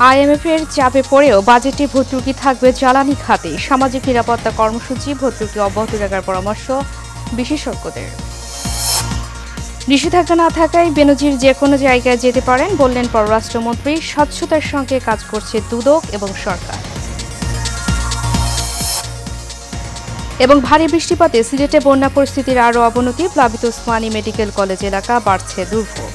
আইএমএফের চাপে পড়েও বাজেটে ভর্তুকি থাকবে জ্বালানি খাতে। সামাজিক নিরাপত্তা কর্মসূচি ভর্তুকি অব্যাহত রাখার পরামর্শ বিশেষজ্ঞদের। নিষেধাজ্ঞা না থাকায় বেনজির যে কোনো জায়গায় যেতে পারেন বললেন পররাষ্ট্রমন্ত্রী। স্বচ্ছতার সঙ্গে কাজ করছে দুদক এবং সরকার। এবং ভারী বৃষ্টিপাতে সিলেটে বন্যা পরিস্থিতির আরও অবনতি। প্লাবিত ওসমানী মেডিকেল কলেজ এলাকা, বাড়ছে দুর্ভোগ।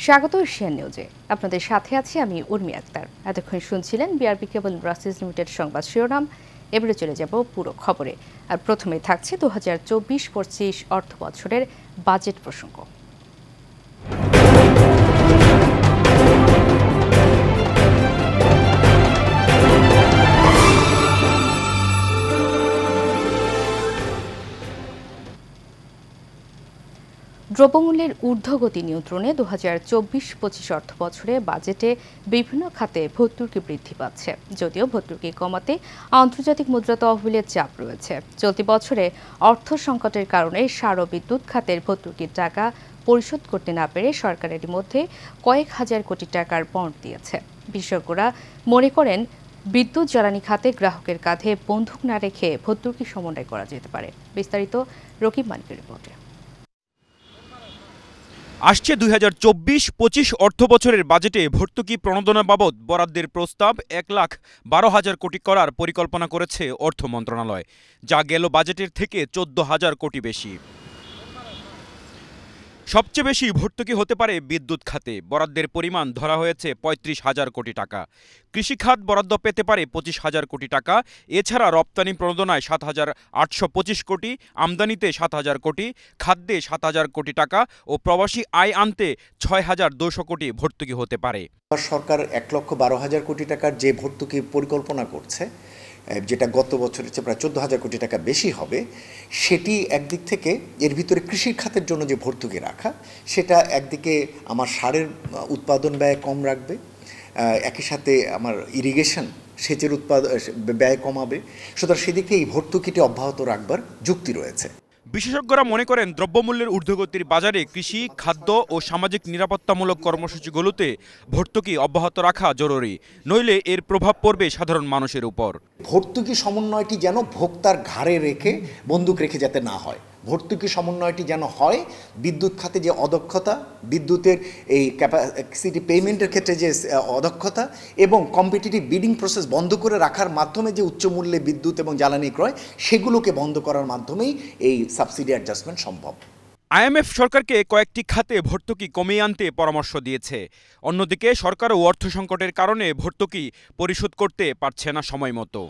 স্বাগত এশিয়ান নিউজে। আপনাদের সাথে আছি আমি উর্মি আক্তার। এতক্ষণ শুনছিলেন বিআরবি কেবল ইন্ডাস্ট্রিজ লিমিটেড সংবাদ শিরোনাম। এবারে চলে যাব পুরো খবরে। আর প্রথমেই থাকছে 2024-25 অর্থ বছরের বাজেট প্রসঙ্গ। দ্রব্যমূল্যের ঊর্ধ্বগতি নিয়ন্ত্রণে 2024-25 অর্থ বছরে বাজেটে বিভিন্ন খাতে ভর্তুকি বৃদ্ধি পাচ্ছে। যদিও ভর্তুকি কমাতে আন্তর্জাতিক মুদ্রা তহবিলের চাপ রয়েছে। চলতি বছরে অর্থ সংকটের কারণে সার ও বিদ্যুৎ খাতের ভর্তুকির টাকা পরিশোধ করতে না পেরে সরকারের মধ্যে কয়েক হাজার কোটি টাকার বন্ড দিয়েছে। বিশেষজ্ঞরা মনে করেন বিদ্যুৎ জ্বালানি খাতে গ্রাহকের কাঁধে বন্দুক না রেখে ভর্তুকি সমন্বয় করা যেতে পারে। বিস্তারিত রকিব মানিকের রিপোর্টে। আসছে 2024-25 অর্থ বছরের বাজেটে ভর্তুকি প্রণোদনা বাবদ বরাদ্দের প্রস্তাব 1,12,000 কোটি করার পরিকল্পনা করেছে অর্থ মন্ত্রণালয়, যা গেল বাজেটের থেকে 14,000 কোটি বেশি। সবচেয়ে বেশি ভর্তুকি হতে পারে বিদ্যুৎ খাতে। বরাদ্দের পরিমাণ ধরা হয়েছে 35,000 কোটি টাকা। কৃষি খাত বরাদ্দ পেতে পারে 25,000 কোটি টাকা। এছাড়া রপ্তানি প্রণোদনায় 7,825 কোটি, আমদানিতে 7,000 কোটি, খাদ্যে 7,000 কোটি টাকা ও প্রবাসী আয় আনতে 6,200 কোটি ভর্তুকি হতে পারে। সরকার 1,12,000 কোটি টাকার যে ভর্তুকির পরিকল্পনা করছে, যেটা গত বছরের চেয়ে প্রায় 14,000 কোটি টাকা বেশি হবে, সেটি একদিক থেকে এর ভিতরে কৃষি খাতের জন্য যে ভর্তুকি রাখা, সেটা একদিকে আমার সারের উৎপাদন ব্যয় কম রাখবে, একই সাথে আমার ইরিগেশন সেচের ব্যয় কমাবে। সুতরাং সেদিকে এই ভর্তুকিটি অব্যাহত রাখবার যুক্তি রয়েছে। বিশেষজ্ঞরা মনে করেন দ্রব্যমূল্যের ঊর্ধ্বগতির বাজারে কৃষি, খাদ্য ও সামাজিক নিরাপত্তামূলক কর্মসূচিগুলোতে ভর্তুকি অব্যাহত রাখা জরুরি, নইলে এর প্রভাব পড়বে সাধারণ মানুষের উপর। ভর্তুকি সমন্বয়টি যেন ভোক্তার ঘাড়ে রেখে বন্দুক রেখে যাতে না হয়। ভর্তুকি সমন্বয়টি যেন হয় বিদ্যুৎ খাতে যে অদক্ষতা, বিদ্যুতের এই ক্যাপাসিটি পেমেন্টের ক্ষেত্রে যে অদক্ষতা এবং কম্পিটিটিভ বিডিং প্রসেস বন্ধ করে রাখার মাধ্যমে যে উচ্চমূল্যে বিদ্যুৎ এবং জ্বালানি ক্রয়, সেগুলোকে বন্ধ করার মাধ্যমেই এই সাবসিডি অ্যাডজাস্টমেন্ট সম্ভব। আইএমএফ সরকারকে কয়েকটি খাতে ভর্তুকি কমিয়ে আনতে পরামর্শ দিয়েছে। অন্যদিকে সরকারও অর্থ সংকটের কারণে ভর্তুকি পরিশোধ করতে পারছে না সময় মতো।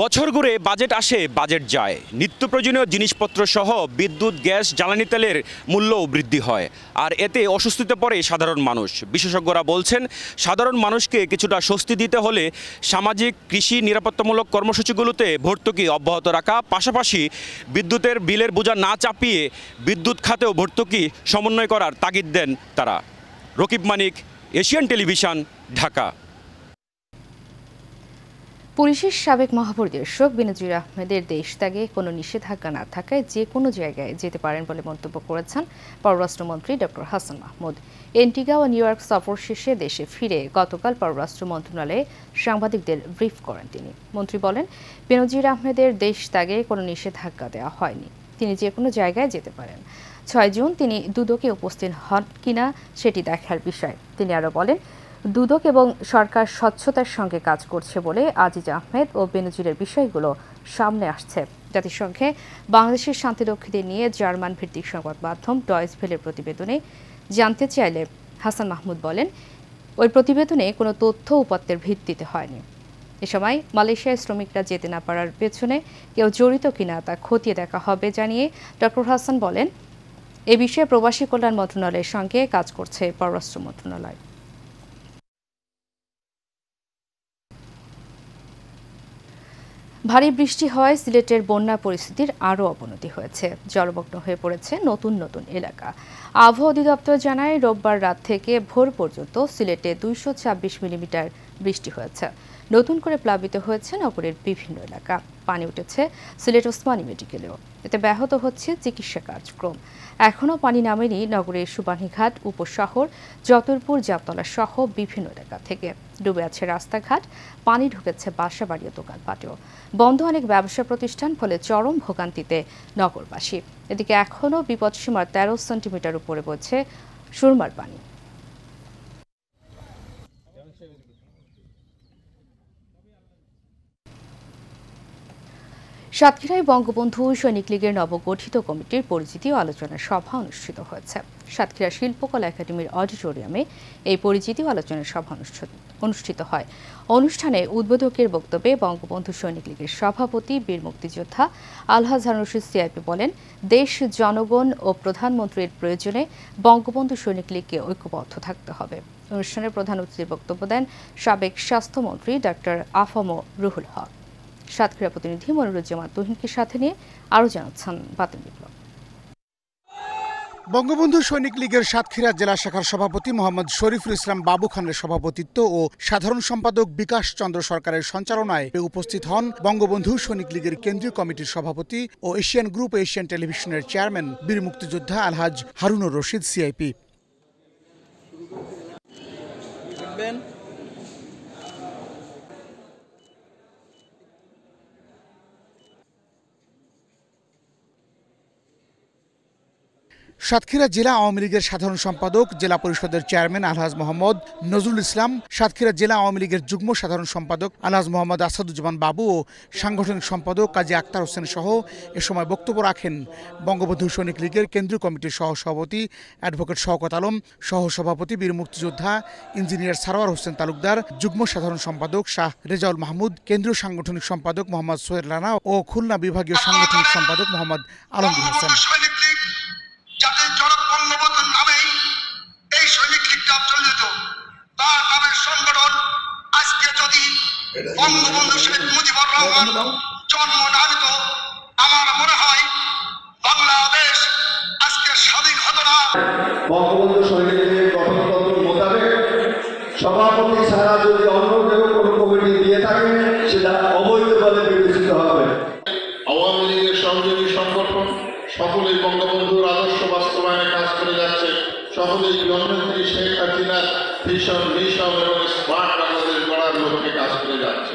বছর ঘুরে বাজেট আসে, বাজেট যায়। নিত্য প্রয়োজনীয় জিনিসপত্র সহ বিদ্যুৎ, গ্যাস, জ্বালানি তেলের মূল্যও বৃদ্ধি হয়, আর এতে অস্বস্তিতে পড়ে সাধারণ মানুষ। বিশেষজ্ঞরা বলছেন, সাধারণ মানুষকে কিছুটা স্বস্তি দিতে হলে সামাজিক, কৃষি, নিরাপত্তামূলক কর্মসূচিগুলোতে ভর্তুকি অব্যাহত রাখা, পাশাপাশি বিদ্যুতের বিলের বোঝা না চাপিয়ে বিদ্যুৎ খাতেও ভর্তুকি সমন্বয় করার তাগিদ দেন তারা। রকিব মানিক, এশিয়ান টেলিভিশন, ঢাকা। পুলিশের সাবেক মহাপরিদর্শক বেনজির আহমেদের দেশ ত্যাগে কোনো নিষেধাজ্ঞা না থাকায় যে কোনো জায়গায় যেতে পারেন বলে মন্তব্য করেছেন পররাষ্ট্রমন্ত্রী ডক্টর হাসান মাহমুদ। এন্টিগা ও নিউ ইয়র্ক সফর শেষে দেশে ফিরে গতকাল পররাষ্ট্র মন্ত্রণালয়ে সাংবাদিকদের ব্রিফ করেন তিনি। মন্ত্রী বলেন, বেনজির আহমেদের দেশ ত্যাগে কোনো নিষেধাজ্ঞা দেওয়া হয়নি, তিনি যে কোনো জায়গায় যেতে পারেন। 6 জুন তিনি দুদকে উপস্থিত হন কিনা সেটি দেখার বিষয়। তিনি আরও বলেন, দুদক এবং সরকার স্বচ্ছতার সঙ্গে কাজ করছে বলে আজিজ আহমেদ ও বেনজিরের বিষয়গুলো সামনে আসছে। জাতিসংঘে বাংলাদেশের শান্তিরক্ষীদের নিয়ে জার্মান ভিত্তিক সংবাদ মাধ্যম ডয়েচ ভেলের প্রতিবেদনে জানতে চাইলে হাসান মাহমুদ বলেন, ওই প্রতিবেদনে কোনো তথ্য উপাত্তের ভিত্তিতে হয়নি। এ সময় মালয়েশিয়ায় শ্রমিকরা যেতে না পারার পেছনে কেউ জড়িত কিনা তা খতিয়ে দেখা হবে জানিয়ে ডক্টর হাসান বলেন, এ বিষয়ে প্রবাসী কল্যাণ মন্ত্রণালয়ের সঙ্গে কাজ করছে পররাষ্ট্র মন্ত্রণালয়। ভারী বৃষ্টি হওয়ায় সিলেটের বন্যা পরিস্থিতির আরও অবনতি হয়েছে। জলমগ্ন হয়ে পড়েছে নতুন নতুন এলাকা। আবহাওয়া অধিদপ্তর জানায় রোববার রাত থেকে ভোর পর্যন্ত সিলেটে 226 মিলিমিটার বৃষ্টি হয়েছে। নতুন করে প্লাবিত হয়েছে নগরের বিভিন্ন এলাকা। পানি উঠেছে সিলেট ওসমানী মেডিকেলেও। এতে ব্যাহত হচ্ছে চিকিৎসা কার্যক্রম। এখনও পানি নামেনি নগরের সুবানীঘাট উপশহর, যতরপুর, জামতলা সহ বিভিন্ন এলাকা থেকে। ডুবে আছে রাস্তাঘাট, পানি ঢুকেছে বাসাবাড়ি ও দোকানপাটেও। বন্ধ অনেক ব্যবসা প্রতিষ্ঠান, ফলে চরম ভোগান্তিতে নগরবাসী। এদিকে এখনও বিপদসীমার 13 সেন্টিমিটার উপরে বইছে সুরমার পানি। সাতক্ষীরায় বঙ্গবন্ধু সৈনিক লীগের নবগঠিত কমিটির পরিচিতি ও আলোচনা সভা অনুষ্ঠিত হয়েছে। সাতক্ষীরা শিল্পকলা একাডেমির অডিটোরিয়ামে এই পরিচিতি ও আলোচনা সভা অনুষ্ঠিত হয়। অনুষ্ঠানে উদ্বোধকের বক্তব্যে বঙ্গবন্ধু সৈনিক লীগের সভাপতি বীর মুক্তিযোদ্ধা আলহাজ হারুন রশিদ সিআইপি বলেন, দেশ, জনগণ ও প্রধানমন্ত্রীর প্রয়োজনে বঙ্গবন্ধু সৈনিক লীগকে ঐক্যবদ্ধ থাকতে হবে। অনুষ্ঠানে প্রধান অতিথির বক্তব্য দেন সাবেক স্বাস্থ্যমন্ত্রী ডক্টর আফম রুহুল হক। সাতক্ষীরা প্রতিনিধি মনিরুজ্জামান তুহিনকে সাথে নিয়ে আরও জানাচ্ছেন বাতিল বিপ্লব। বঙ্গবন্ধু সৈনিক লীগের সাতক্ষীরা জেলা শাখার সভাপতি মোহাম্মদ শরীফুল ইসলাম বাবু খানের সভাপতিত্ব ও সাধারণ সম্পাদক বিকাশ চন্দ্র সরকারের সঞ্চালনায় উপস্থিত হন বঙ্গবন্ধু সৈনিক লীগের কেন্দ্রীয় কমিটির সভাপতি ও এশিয়ান গ্রুপ এশিয়ান টেলিভিশনের চেয়ারম্যান বীর মুক্তিযোদ্ধা আলহাজ হারুনুর রশিদ সিআইপি। সাতক্ষীরা জেলা আওয়ামী লীগের সাধারণ সম্পাদক, জেলা পরিষদের চেয়ারম্যান আলহাজ মোহাম্মদ নজরুল ইসলাম, সাতক্ষীরা জেলা আওয়ামী লীগের যুগ্ম সাধারণ সম্পাদক আলহাজ মোহাম্মদ আসাদুজ্জামান বাবু ও সাংগঠনিক সম্পাদক কাজী আক্তার হোসেন সহ এ সময় বক্তব্য রাখেন বঙ্গবন্ধু সৈনিক লীগের কেন্দ্রীয় কমিটির সহসভাপতি অ্যাডভোকেট শওকত আলম, সহসভাপতি বীর মুক্তিযোদ্ধা ইঞ্জিনিয়ার সারোয়ার হোসেন তালুকদার, যুগ্ম সাধারণ সম্পাদক শাহ রেজাউল মাহমুদ, কেন্দ্রীয় সাংগঠনিক সম্পাদক মোহাম্মদ সোহেল রানা ও খুলনা বিভাগীয় সাংগঠনিক সম্পাদক মোহাম্মদ আলমগীর হোসেন। যাদের জনক বঙ্গবন্ধুর নামেই এই সৈনিক লীগটা চলিত, তার নামের সংগঠন আজকে যদি বঙ্গবন্ধু শেখ মুজিবুর রহমান জন্ম না নিত, আমার মনে হয় বাংলাদেশ আজকে স্বাধীন হতো না। বঙ্গবন্ধু সৈনিক লীগের গঠনতন্ত্র মোতাবেক সভাপতি ছাড়া যদি অন্য কেউ কোনো কমিটি দিয়ে থাকে, সেটা অবৈধ বলে বিবেচিত হবে। আওয়ামী লীগের সহযোগী সংগঠন সকলেই বঙ্গবন্ধুর আদর্শ বাস্তবায়নে কাজ করে যাচ্ছে। সকলেই প্রধানমন্ত্রী শেখ হাসিনার ভীষণ এবং স্মার্ট বাংলাদেশ গড়ার লক্ষ্যে কাজ করে যাচ্ছে।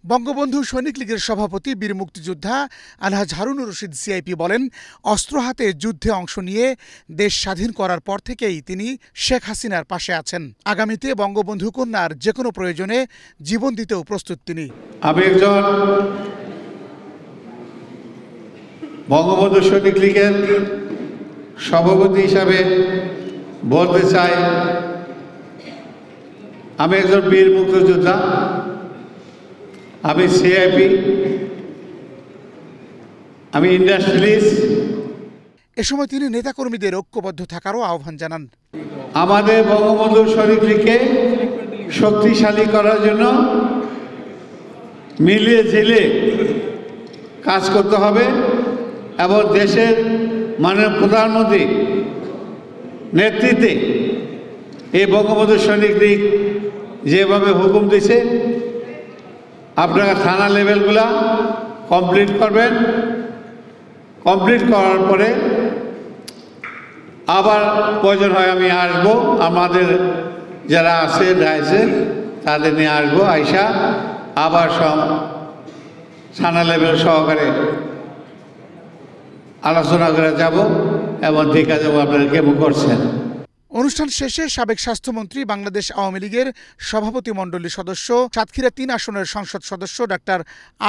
বঙ্গবন্ধু সৈনিক লীগের সভাপতি বীর মুক্তিযোদ্ধা আলহাজ হারুনুর রশিদ সিআইপি বলেন, অস্ত্র হাতে যুদ্ধে অংশ নিয়ে দেশ স্বাধীন করার পর থেকেই তিনি শেখ হাসিনার পাশে আছেন। আগামীতে বঙ্গবন্ধু কন্যার যে কোনো প্রয়োজনে জীবন দিতেও প্রস্তুত তিনি। আমি একজন বঙ্গবন্ধু সৈনিক লীগের সভাপতি হিসাবে বলতে চাই, আমি একজন বীর মুক্তিযোদ্ধা, আমি সিআইপি, আমি ইন্ডাস্ট্রিয়ালিস্ট। এ সময় তিনি নেতাকর্মীদের ঐক্যবদ্ধ থাকারও আহ্বান জানান। আমাদের বঙ্গবন্ধু সৈনিক লীগকে শক্তিশালী করার জন্য মিলিয়ে ঝিলে কাজ করতে হবে এবং দেশের মাননীয় প্রধানমন্ত্রী নেতৃত্বে এই বঙ্গবন্ধু সৈনিক লীগ যেভাবে হুকুম দিছে, আপনারা থানা লেভেলগুলা কমপ্লিট করবেন। কমপ্লিট করার পরে আবার প্রয়োজন হয় আমি আসবো, আমাদের যারা আছে তাদের নিয়ে আসবো, আইসা আবার সব থানা লেভেল সহকারে আলোচনা করে যাব এবং দেখা যাবো আপনারা কেমন করছেন। অনুষ্ঠান শেষে সাবেক স্বাস্থ্যমন্ত্রী, বাংলাদেশ আওয়ামী লীগের সভাপতি মণ্ডলীর সদস্য, সাতক্ষীরা ৩ আসনের সংসদ সদস্য ডাক্তার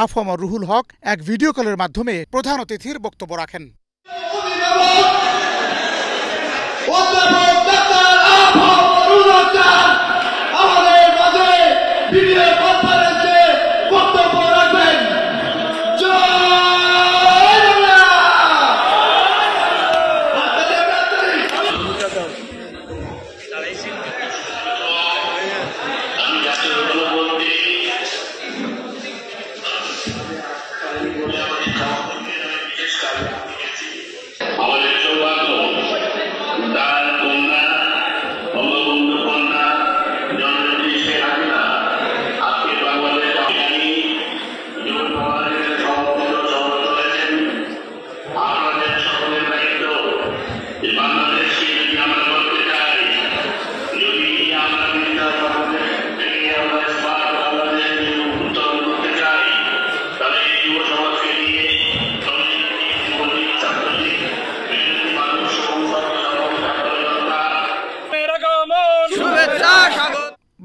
আফম রুহুল হক এক ভিডিও কলের মাধ্যমে প্রধান অতিথির বক্তব্য রাখেন। অধ্যাপক ডাক্তার আবহাওয়ানুর রহমান আমাদের মাঝে ভিডিও কনফারেন্সে বক্তব্য রাখবেন।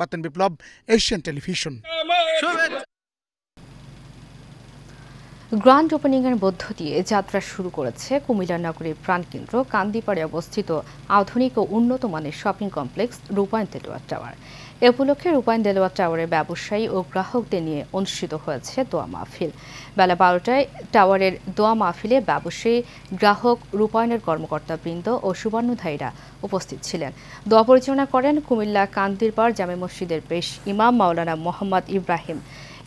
বাতেন বিপ্লব, এশিয়ান টেলিভিশন। গ্র্যান্ড ওপেনিং এর মধ্য দিয়ে যাত্রা শুরু করেছে কুমিল্লা নগরীর প্রাণকেন্দ্র কান্দিপাড়ে অবস্থিত আধুনিক ও উন্নত মানের শপিং কমপ্লেক্স রূপায়ণ দেলোয়ার টাওয়ার। এ উপলক্ষে রূপায়ণ দেলোয়ার টাওয়ারের ব্যবসায়ী ও গ্রাহকদের নিয়ে অনুষ্ঠিত হয়েছে দোয়া মাহফিল। বেলা 12টায় টাওয়ারের দোয়া মাহফিলে ব্যবসায়ী, গ্রাহক, রূপায়ণের কর্মকর্তাবৃন্দ ও সুবর্ণধারীরা উপস্থিত ছিলেন। দোয়া পরিচালনা করেন কুমিল্লা কান্দিরপাড় জামে মসজিদের পেশ ইমাম মাওলানা মোহাম্মদ ইব্রাহিম।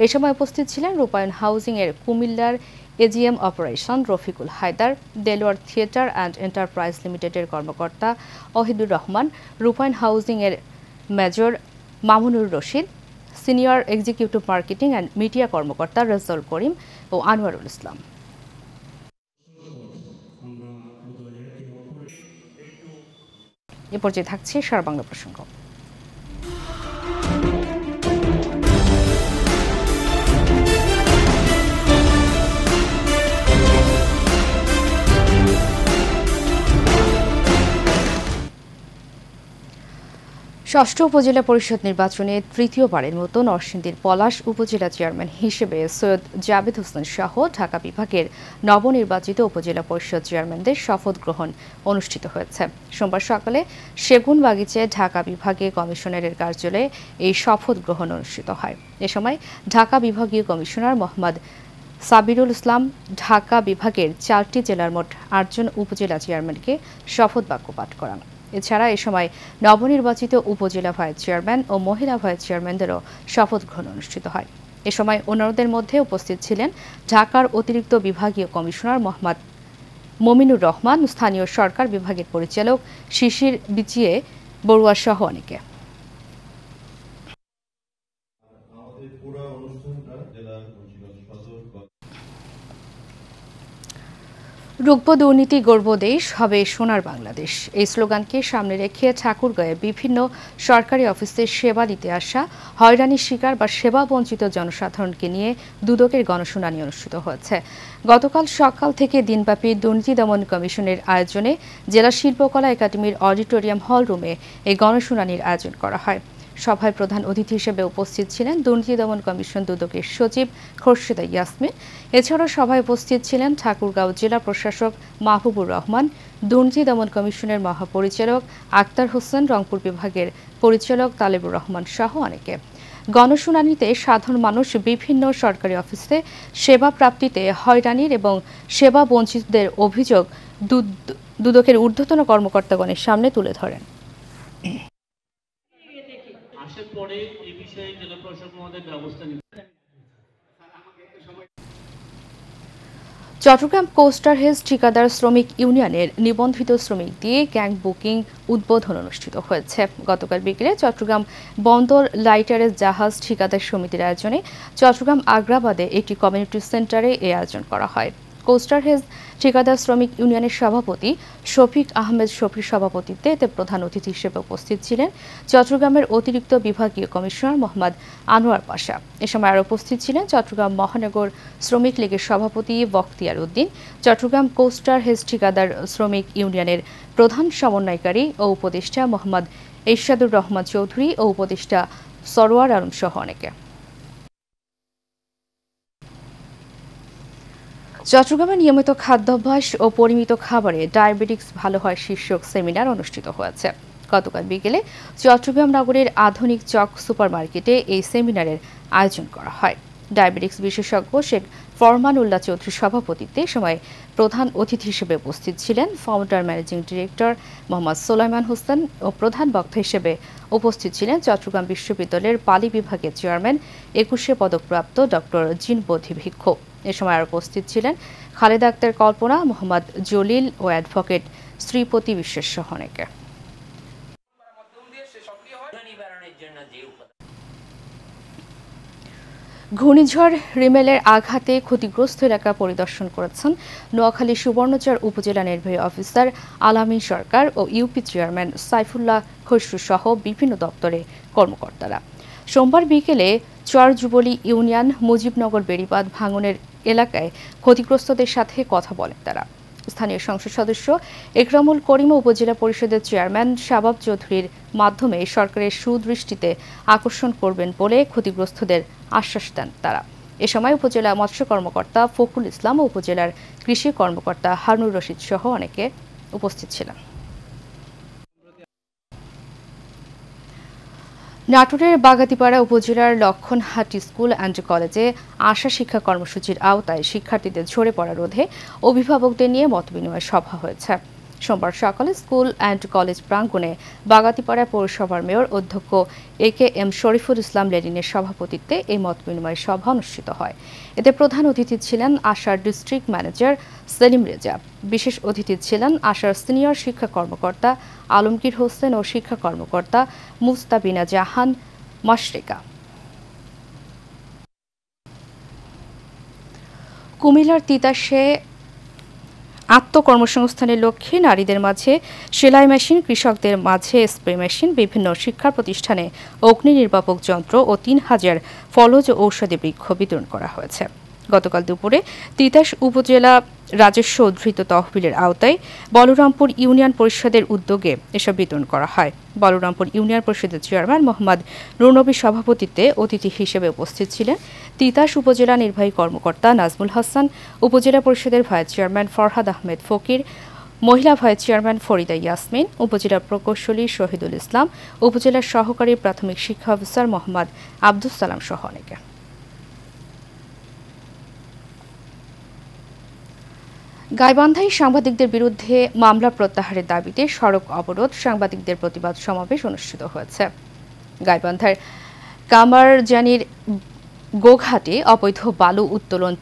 এ সময় উপস্থিত ছিলেন রূপায়ণ হাউজিং এর কুমিল্লার AGM operation Rafiqul Haider, Delwar theatre and enterprise লিমিটেডের কর্মকর্তা ওহিদুর রহমান, রূপায়ণ হাউজিং এর major Mamunur Rashid, senior executive marketing and media কর্মকর্তা রেজাউল করিম ও আনোয়ারুল ইসলাম। এ পর্যায়ে থাকছে সারা বাংলা প্রসঙ্গ। ষষ্ঠ উপজেলা পরিষদ নির্বাচনে তৃতীয়বারের মতো নরসিংদীর পলাশ উপজেলা চেয়ারম্যান হিসেবে সৈয়দ জাবেদ হোসেন সহ ঢাকা বিভাগের নবনির্বাচিত উপজেলা পরিষদ চেয়ারম্যানদের শপথ গ্রহণ অনুষ্ঠিত হয়েছে। সোমবার সকালে সেগুনবাগিচায় ঢাকা বিভাগীয় কমিশনারের কার্যালয়ে এই শপথ গ্রহণ অনুষ্ঠিত হয়। এ সময় ঢাকা বিভাগীয় কমিশনার মোহাম্মদ সাবিরুল ইসলাম ঢাকা বিভাগের 4টি জেলার মোট 8 জন উপজেলা চেয়ারম্যানকে শপথ বাক্য পাঠ করান। এছাড়া এ সময় নবনির্বাচিত উপজেলা ভাইস চেয়ারম্যান ও মহিলা ভাইস চেয়ারম্যানদেরও শপথ গ্রহণ অনুষ্ঠিত হয়। এ সময় অন্যদের মধ্যে উপস্থিত ছিলেন ঢাকার অতিরিক্ত বিভাগীয় কমিশনার মোহাম্মদ মমিনুর রহমান, স্থানীয় সরকার বিভাগের পরিচালক শিশির বিচিয়ে বড়ুয়া সহ অনেকে। রুখব দুর্নীতি, গড়ব দেশ, হবে সোনার বাংলাদেশ, এই স্লোগানকে সামনে রেখে ঠাকুরগাঁয়ে বিভিন্ন সরকারি অফিসে সেবা দিতে আসা হয়রানির শিকার বা সেবা বঞ্চিত জনসাধারণকে নিয়ে দুদকের গণশুনানি অনুষ্ঠিত হয়েছে। গতকাল সকাল থেকে দিনব্যাপী দুর্নীতি দমন কমিশনের আয়োজনে জেলা শিল্পকলা একাডেমির অডিটোরিয়াম হল রুমে এই গণশুনানির আয়োজন করা হয়। সভায় প্রধান অতিথি হিসেবে উপস্থিত ছিলেন দুর্নীতি দমন কমিশন দুদকের সচিব খোরশেদা ইয়াসমিন। এছাড়াও সভায় উপস্থিত ছিলেন ঠাকুরগাঁও জেলা প্রশাসক মাহবুবুর রহমান, দুর্নীতি দমন কমিশনের মহাপরিচালক আক্তার হোসেন, রংপুর বিভাগের পরিচালক তালেবুর রহমান সহ অনেকে। গণশুনানিতে সাধারণ মানুষ বিভিন্ন সরকারি অফিসে সেবা প্রাপ্তিতে হয়রানির এবং সেবা বঞ্চিতদের অভিযোগ দুদকের ঊর্ধ্বতন কর্মকর্তাগণের সামনে তুলে ধরেন। পরে এই বিষয়ে জেলা প্রশাসক মহোদয় ব্যবস্থা নেবেন। চট্টগ্রাম কোস্টার হেজ ঠিকাদার শ্রমিক ইউনিয়নের নিবন্ধিত শ্রমিক দিয়ে গ্যাং বুকিং উদ্বোধন অনুষ্ঠিত হয়েছে। গতকাল বিকেলে চট্টগ্রাম বন্দর লাইটারের জাহাজ ঠিকাদার সমিতির আয়োজনে চট্টগ্রাম আগ্রাবাদে একটি কমিউনিটি সেন্টারে এই আয়োজন করা হয়। কোস্টার হেজ ঠিকাদার শ্রমিক ইউনিয়নের সভাপতি শফিক আহমেদ শফির সভাপতিত্বে এতে প্রধান অতিথি হিসেবে উপস্থিত ছিলেন চট্টগ্রামের অতিরিক্ত বিভাগীয় কমিশনার মোহাম্মদ আনোয়ার পাশা। এ সময় আরও উপস্থিত ছিলেন চট্টগ্রাম মহানগর শ্রমিক লীগের সভাপতি বখতিয়ার উদ্দিন, চট্টগ্রাম কোস্টার হেজ ঠিকাদার শ্রমিক ইউনিয়নের প্রধান সমন্বয়কারী ও উপদেষ্টা মোহাম্মদ এরশাদুর রহমান চৌধুরী ও উপদেষ্টা সরোয়ার আলম সহ অনেকে। চট্টগ্রামে নিয়মিত খাদ্যাভ্যাস ও পরিমিত খাবারে ডায়াবেটিক্স ভালো হয় শীর্ষক সেমিনার অনুষ্ঠিত হয়েছে। গতকাল বিকেলে চট্টগ্রাম নগরের আধুনিক চক সুপারমার্কেটে এই সেমিনারের আয়োজন করা হয়। ডায়াবেটিক্স বিশেষজ্ঞ শেখ ফরমান উল্লাহ চৌধুরীর সভাপতিত্বে সময় প্রধান অতিথি হিসেবে উপস্থিত ছিলেন ফাউন্ডার ম্যানেজিং ডিরেক্টর মোহাম্মদ সোলাইমান হোসেন ও প্রধান বক্তা হিসেবে উপস্থিত ছিলেন চট্টগ্রাম বিশ্ববিদ্যালয়ের পালি বিভাগের চেয়ারম্যান 21শে পদকপ্রাপ্ত ডক্টর জিনবোধি ভিক্ষু। এ সময় আর উপস্থিত ছিলেন খালেদা আক্তার কল্পনা, মোহাম্মদ জলিল ও অ্যাডভোকেট শ্রীপতি বিশ্বাস সহ অনেকে। ঘূর্ণিঝড় রিমেলের আঘাতে ক্ষতিগ্রস্ত এলাকা পরিদর্শন করেছেন নোয়াখালী সুবর্ণচর উপজেলা নির্বাহী অফিসার আলামিন সরকার ও ইউপি চেয়ারম্যান সাইফুল্লাহ খসরু সহ বিভিন্ন দপ্তরে কর্মকর্তারা। সোমবার বিকেলে চর যুবলী ইউনিয়ন মুজিবনগর বেড়িবাঁধ ভাঙনের এলাকায় ক্ষতিগ্রস্তদের সাথে কথা বলেন তারা। স্থানীয় সংসদ সদস্য একরামুল করিম উপজেলা পরিষদের চেয়ারম্যান শাবাব চৌধুরীর মাধ্যমে সরকারের সুদৃষ্টিতে আকর্ষণ করবেন বলে ক্ষতিগ্রস্তদের আশ্বাস দেন তারা। এ সময় উপজেলা মৎস্য কর্মকর্তা ফখরুল ইসলাম ও উপজেলার কৃষি কর্মকর্তা হারুনুর রশিদ সহ অনেকে উপস্থিত ছিলেন। নাটোরের বাগাতিপাড়া উপজেলার লক্ষণহাটি স্কুল অ্যান্ড কলেজে আশা শিক্ষা কর্মসূচির আওতায় শিক্ষার্থীদের ঝরে পড়া রোধে অভিভাবকদের নিয়ে মতবিনিময় সভা হয়েছে। সোমবার সকালে স্কুল অ্যান্ড কলেজ প্রাঙ্গণে বাগাতিপাড়া পৌরসভার মেয়র অধ্যক্ষ AKM শরীফুল ইসলাম লেনিনের সভাপতিত্বে এই মতবিনিময় সভা অনুষ্ঠিত হয়। এতে প্রধান অতিথি ছিলেন আশার ডিস্ট্রিক্ট ম্যানেজার সেলিম রেজা। বিশেষ অতিথি ছিলেন আশার সিনিয়র শিক্ষা কর্মকর্তা আলমগীর হোসেন ও শিক্ষা কর্মকর্তা মুস্তাবিনা জাহান মাশরিকা। কুমিল্লার তিতাসে আত্মকর্মসংস্থানের লক্ষ্যে নারীদের মাঝে সেলাই মেশিন, কৃষকদের মাঝে স্প্রে মেশিন, বিভিন্ন শিক্ষা প্রতিষ্ঠানে অগ্নি নির্বাপক যন্ত্র ও 3000 ফলজ ঔষধি বৃক্ষ বিতরণ করা হয়েছে। গতকাল দুপুরে তিতাস উপজেলা রাজস্ব উদ্ধৃত তহবিলের আওতায় বলরামপুর ইউনিয়ন পরিষদের উদ্যোগে এসব বিতরণ করা হয়। বলরামপুর ইউনিয়ন পরিষদের চেয়ারম্যান মোহাম্মদ নুরনবীর সভাপতিত্বে অতিথি হিসেবে উপস্থিত ছিলেন তিতাস উপজেলা নির্বাহী কর্মকর্তা নাজমুল হাসান, উপজেলা পরিষদের ভাইস চেয়ারম্যান ফরহাদ আহমেদ ফকির, মহিলা ভাইস চেয়ারম্যান ফরিদা ইয়াসমিন, উপজেলা প্রকৌশলী শহীদুল ইসলাম, উপজেলার সহকারী প্রাথমিক শিক্ষা অফিসার মোহাম্মদ আব্দুস সালাম সহ অনেকে। গাইবান্ধায় সাংবাদিকদের বিরুদ্ধে মামলা প্রত্যাহারের দাবিতে সড়ক অবরোধ, সাংবাদিকদের প্রতিবাদ সমাবেশ অনুষ্ঠিত হয়েছে। গাইবান্ধার কামারজানির গোঘাটে অবৈধ বালু উত্তোলন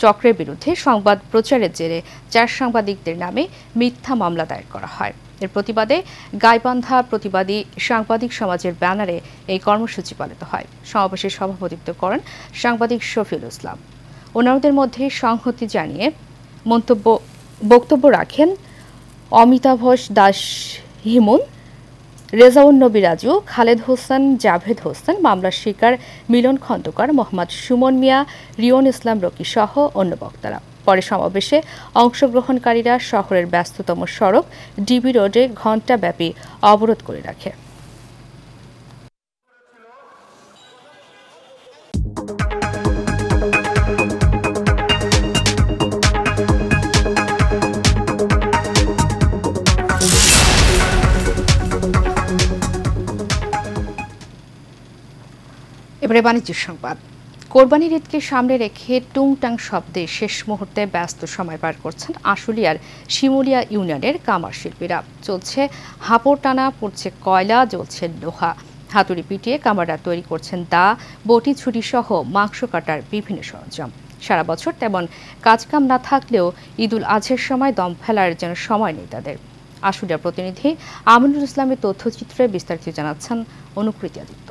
চক্রের বিরুদ্ধে সংবাদ প্রচারের জেরে 4 সাংবাদিকদের নামে মিথ্যা মামলা দায়ের করা হয়। এর প্রতিবাদে গাইবান্ধা প্রতিবাদী সাংবাদিক সমাজের ব্যানারে এই কর্মসূচি পালিত হয়। সমাবেশে সভাপতিত্ব করেন সাংবাদিক শফিউল ইসলাম। অন্যদের মধ্যে সংহতি জানিয়ে বক্তব্য রাখেন অমিতাভস দাস হিমুন, রেজাউন নবী রাজু, খালেদ হোসেন, জাভেদ হোসেন, মামলার শিকার মিলন খন্দকার, মোহাম্মদ সুমন মিয়া, রিয়ন ইসলাম রকি সহ অন্য বক্তারা। পরে সমাবেশে অংশগ্রহণকারীরা শহরের ব্যস্ততম সড়ক ডিবি রোডে ঘণ্টাব্যাপী অবরোধ করে রাখে। এবারে বাণিজ্য সংবাদ। কোরবানির ঈদকে সামনে রেখে টুংটাং শব্দে শেষ মুহূর্তে ব্যস্ত সময় পার করছেন আশুলিয়ার শিমুলিয়া ইউনিয়নের কামার শিল্পীরা। চলছে হাঁপড় টানা, পড়ছে কয়লা, জ্বলছে লোহা। হাতুড়ি পিটিয়ে কামাররা তৈরি করছেন দা, বটি, ছুরি সহ মাংস কাটার বিভিন্ন সরঞ্জাম। সারা বছর তেমন কাজকাম না থাকলেও ঈদুল আজহার সময় দম ফেলার যেন সময় নেই তাদের। আশুলিয়ার প্রতিনিধি আমিনুল ইসলামের তথ্যচিত্রে বিস্তারিত জানাচ্ছেন অনুকৃতি আদিত্য।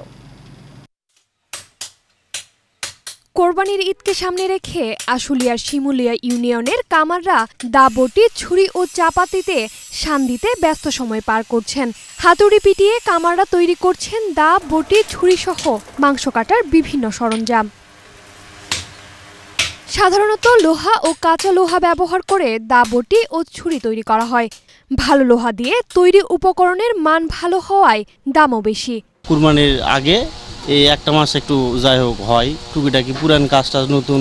কোরবানির ঈদকে সামনে রেখে আশুলিয়ার শিমুলিয়া ইউনিয়নের কামাররা দা, বটি, ছুরি ও চাপাতিতে শান দিতে ব্যস্ত সময় পার করছেন। হাতুড়ি পিটিয়ে কামাররা তৈরি করছেন দা, বটি, ছুরি সহ মাংস কাটার বিভিন্ন সরঞ্জাম। সাধারণত লোহা ও কাঁচা লোহা ব্যবহার করে দা, বটি ও ছুরি তৈরি করা হয়। ভালো লোহা দিয়ে তৈরি উপকরণের মান ভালো হওয়ায় দামও বেশি। কুরবানির আগে এই একটা মাস একটু যাই হোক হয় টুকিটাকি পুরান কাজটা নতুন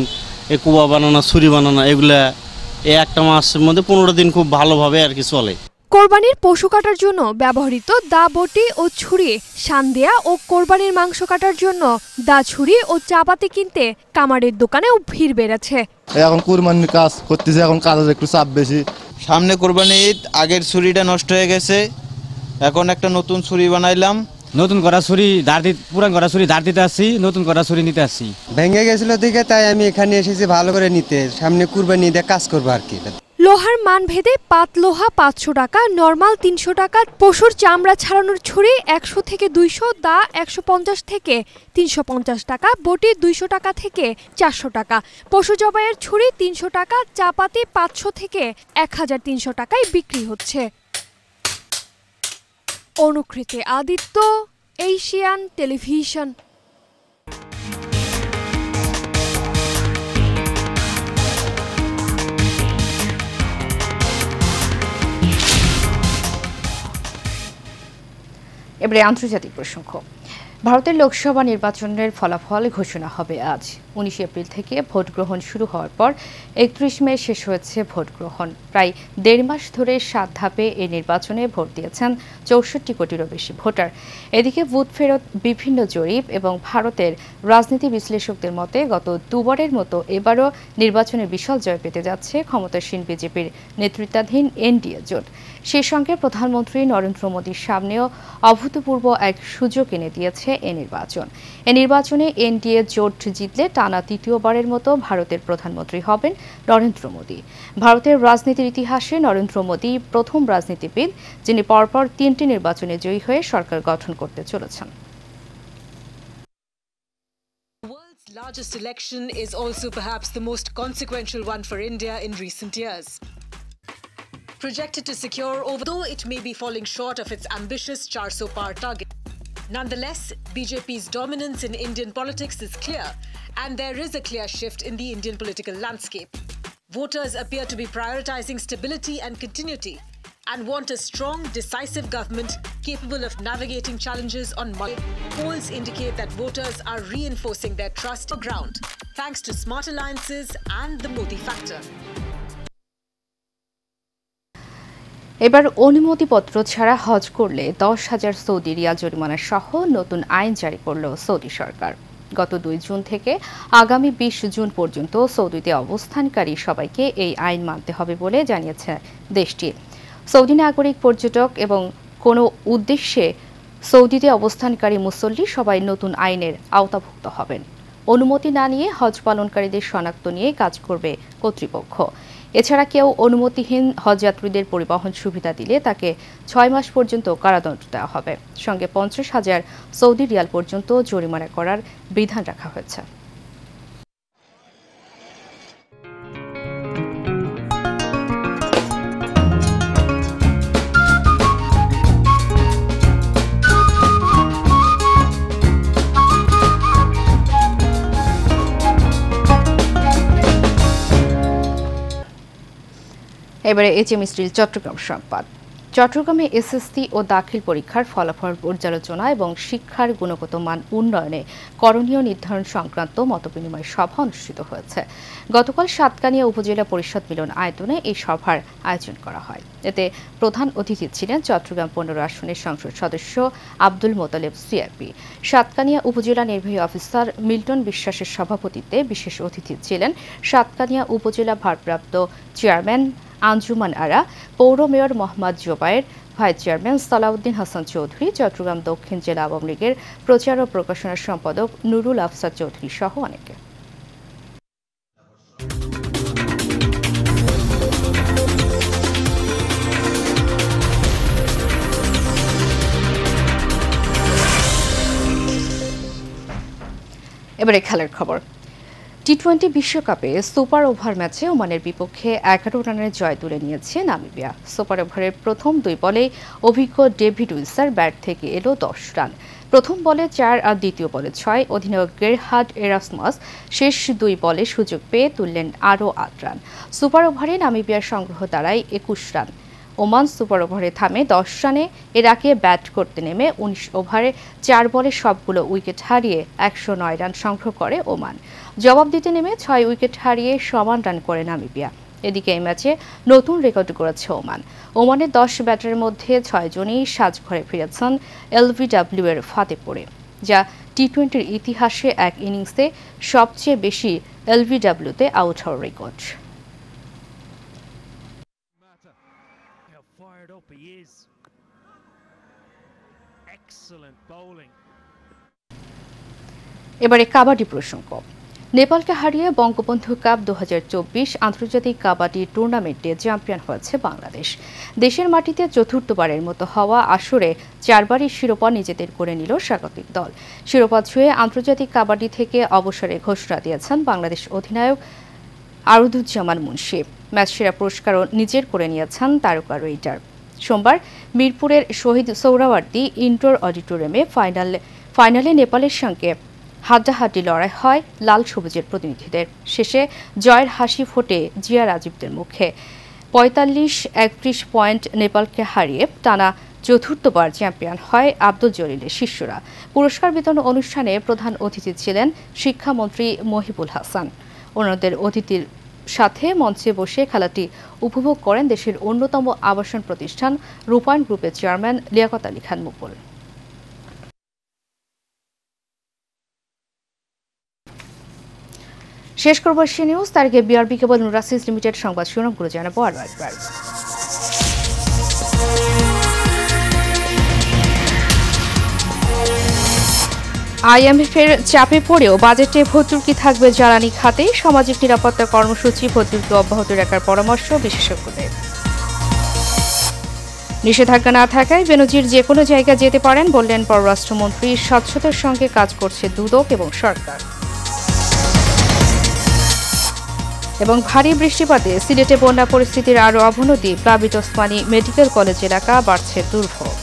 এই কুয়া বানানো, ছুরি বানানো, এগুলা এই একটা মাসের মধ্যে 15 দিন খুব ভালোভাবে আর কি চলে। কোরবানির পশু কাটার জন্য ব্যবহৃত দা, বটি ও ছুরি, শান দেয়া ও কোরবানির মাংস কাটার জন্য দা, ছুরি ও চাপাতি কিনতে কামারের দোকানেও ভিড় বেড়েছে। এখন কোরবানির কাজ করতেছে, এখন কাজের একটু চাপ বেশি। সামনে কোরবানি ঈদ, আগের ছুরিটা নষ্ট হয়ে গেছে, এখন একটা নতুন ছুরি বানাইলাম। নতুন করা ছুরি পুরান করা ছুরি ধার দিতে আসছি, নতুন করা ছুরি নিতে আসছি। ভেঙে গেছিল দিকে, তাই আমি এখানে এসেছি ভালো করে নিতে, সামনে কুরবানি ঈদে কাজ করবো আর কি। লোহার মান ভেদে পাত লোহা 500 টাকা, নরমাল 300 টাকা, পশুর চামড়া ছাড়ানোর ছুরি 100 থেকে 200, দা 150 থেকে 350 টাকা, বটি 200 টাকা থেকে 400 টাকা, পশু জবাইয়ের ছুরি 300 টাকা, চাপাতি 500 থেকে 1300 টাকায় বিক্রি হচ্ছে। অনুকৃতি আদিত্য, এশিয়ান টেলিভিশন। এবারে আন্তর্জাতিক প্রসঙ্গ। ভারতের লোকসভা নির্বাচনের ফলাফল ঘোষণা হবে আজ। 19 এপ্রিল থেকে ভোট গ্রহণ শুরু হওয়ার পর 31 মে শেষ হয়েছে ভোট গ্রহণ। প্রায় 1.5 মাস ধরে 7 ধাপে এই নির্বাচনে ভোট দিয়েছেন 64 কোটিরও বেশি ভোটার। এদিকে বুথ ফেরত বিভিন্ন জরিপ এবং ভারতের রাজনীতি বিশ্লেষকদের মতে গত দুবারের মতো এবারও নির্বাচনে বিশাল জয় পেতে যাচ্ছে ক্ষমতাসীন বিজেপির নেতৃত্বাধীন এনডিএ জোট। সেই সঙ্গে প্রধানমন্ত্রী নরেন্দ্র মোদীর সামনেও অভূতপূর্ব এক সুযোগ এনে দিয়েছে এ নির্বাচন। এ নির্বাচনে এনডিএ জোট জিতলে টানা তৃতীয়বারের মতো ভারতের প্রধানমন্ত্রী হবেন নরেন্দ্র মোদী। ভারতের রাজনীতির ইতিহাসে নরেন্দ্র মোদী প্রথম রাজনীতিবিদ যিনি পরপর 3টি নির্বাচনে জয়ী হয়ে সরকার গঠন করতে চলেছেন। Largest election is also perhaps the most consequential one for India in recent years. Projected to secure, although it may be falling short of its ambitious 400 par target. Nonetheless, BJP's dominance in Indian politics is clear, and there is a clear shift in the Indian political landscape. Voters appear to be prioritizing stability and continuity and want a strong, decisive government capable of navigating challenges on multiple. Polls indicate that voters are reinforcing their trust on ground, thanks to smart alliances and the Modi factor. এবার অনুমতিপত্র ছাড়া হজ করলে 10,000 Saudi Real জরিমানা সহ নতুন আইন জারি করল Saudi সরকার। গত 2 জুন থেকে আগামী 20 জুন পর্যন্ত সৌদিতে অবস্থানকারী সবাইকে এই আইন মানতে হবে বলে জানিয়েছে দেশটি। সৌদি নাগরিক, পর্যটক এবং কোনো উদ্দেশ্যে সৌদিতে অবস্থানকারী মুসল্লি সবাই নতুন আইনের আওতাভুক্ত হবেন। অনুমতি না নিয়ে হজ পালনকারীদের শনাক্ত নিয়ে কাজ করবে কর্তৃপক্ষ। এছাড়া কেউ অনুমতিহীন হজযাত্রীদের পরিবহন সুবিধা দিলে তাকে 6 মাস পর্যন্ত কারাদণ্ড দেওয়া হবে। সঙ্গে 50,000 সৌদি রিয়াল পর্যন্ত জরিমানা করার বিধান রাখা হয়েছে। এবারে এইচএম স্টিল চট্টগ্রাম সংবাদ। চট্টগ্রামে এসএসসি ও দাখিল পরীক্ষার ফলাফল পর্যালোচনা এবং শিক্ষার গুণগত মান উন্নয়নে করণীয় নির্ধারণ সংক্রান্ত মতবিনিময় সভা অনুষ্ঠিত হয়েছে। গতকাল সাতকানিয়া উপজেলা পরিষদ মিলন আয়তনে এই সভার আয়োজন করা হয়। এতে প্রধান অতিথি ছিলেন চট্টগ্রাম 15 আসনের সংসদ সদস্য আব্দুল মোতালেব সিআরপি। সাতকানিয়া উপজেলা নির্বাহী অফিসার মিল্টন বিশ্বাসের সভাপতিত্বে বিশেষ অতিথি ছিলেন সাতকানিয়া উপজেলা ভারপ্রাপ্ত চেয়ারম্যান আঞ্জুমান আরা, পৌর mayor Mohammad Zobayer, vice chairman Salauddin Hasan Chowdhury, Chattogram দক্ষিণ জেলা আওয়ামী লীগের প্রচার ও প্রকাশনা সম্পাদক নুরুল আফসার চৌধুরী সহ অনেকে। এবারে খেলার খবর। টি-20 বিশ্বকাপে সুপার ওভার ম্যাচে ওমানের বিপক্ষে 11 রানের জয় তুলে নিয়েছে নামিবিয়া। সুপার ওভারের প্রথম 2 বলে অভিজ্ঞ ডেভিড উইলসার ব্যাট থেকে এলো 10 রান। প্রথম বলে 4 আর দ্বিতীয় বলে 6। অধিনায়ক গেরহার্ড এরাসমাস শেষ 2 বলে সুযোগ পেয়ে তুললেন আরও 8 রান। সুপার ওভারে নামিবিয়ার সংগ্রহ দাঁড়ায় 21 রান। ওমান সুপার ওভারে থামে 10 রানে। এর আগে ব্যাট করতে নেমে 19 ওভারে 4 বলে সবগুলো উইকেট হারিয়ে 109 রান সংগ্রহ করে ওমান। জবাব দিতে নেমে 6 উইকেট হারিয়ে সমান রান করে নামিবিয়া। এদিকে এই ম্যাচে নতুন রেকর্ড করেছে ওমান। ওমানের 10 ব্যাটারের মধ্যে 6 জনই সাজঘরে ফিরেছেন এলবিডব্লিউ এর ফাতেপুরে, যা টি-20-র ইতিহাসে এক ইনিংসে সবচেয়ে বেশি এলবিডব্লিউতে আউট হওয়ার রেকর্ড। এবারে কাবাডি প্রসঙ্গ। নেপালকে হারিয়ে বঙ্গবন্ধু কাপ 2024 আন্তর্জাতিক কাবাডি টুর্নামেন্টে চ্যাম্পিয়ন হয়েছে বাংলাদেশ। দেশের মাটিতে চতুর্থবারের মতো হওয়া আসরে 4 বারই শিরোপা নিজেদের করে নিল স্বাগতিক দল। শিরোপা ছুঁয়ে আন্তর্জাতিক কাবাডি থেকে অবসরের ঘোষণা দিয়েছেন বাংলাদেশ অধিনায়ক আরুদুজ্জামান মুন্সি। ম্যাচ সেরা পুরস্কারও নিজের করে নিয়েছেন তারকা রেইডার। সোমবার মিরপুরের শহীদ সোহরাওয়ার্দী ইনডোর অডিটোরিয়ামে ফাইনালে নেপালের সঙ্গে হাড্ডাহাড্ডি লড়াই হয় লাল সবুজের প্রতিনিধিদের। শেষে জয়ের হাসি ফোটে জিয়া রাজীবদের মুখে। 45-31 পয়েন্ট নেপালকে হারিয়ে টানা চতুর্থবার চ্যাম্পিয়ন হয় আব্দুল জলিলের শিষ্যরা। পুরস্কার বিতরণ অনুষ্ঠানে প্রধান অতিথি ছিলেন শিক্ষামন্ত্রী মহিবুল হাসান। অন্যদের অতিথির সাথে মঞ্চে বসে খেলাটি উপভোগ করেন দেশের অন্যতম আবাসন প্রতিষ্ঠান রূপায়ণ গ্রুপের চেয়ারম্যান লিয়াকত আলী খান মুকুল। শেষ করব এশিয়া নিউজ। তার আগে বিআরবি কেবল নুরাসিস লিমিটেড সংবাদ শিরোনামগুলো জানাবো আরও একবার। আইএমএফের চাপে পড়েও বাজেটে ভর্তুকি থাকবে জ্বালানি খাতে। সামাজিক নিরাপত্তা কর্মসূচি ভর্তুকি অব্যাহত রাখার পরামর্শ বিশেষজ্ঞদের। নিষেধাজ্ঞা না থাকায় বেনজির যে কোনো জায়গায় যেতে পারেন বললেন পররাষ্ট্রমন্ত্রী। স্বচ্ছতার সঙ্গে কাজ করছে দুদক এবং সরকার। এবং ভারী বৃষ্টিপাতে সিলেটে বন্যা পরিস্থিতির আরও অবনতি। প্লাবিত ওসমানী মেডিকেল কলেজ এলাকা বাড়ছে দুর্ভোগ।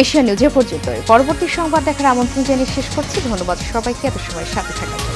এশিয়া নিউজে পর্যন্ত পরবর্তী সংবাদ দেখার আমন্ত্রণ জানিয়ে শেষ করছি। ধন্যবাদ সবাইকে এত সময় সাথে থাকার জন্য।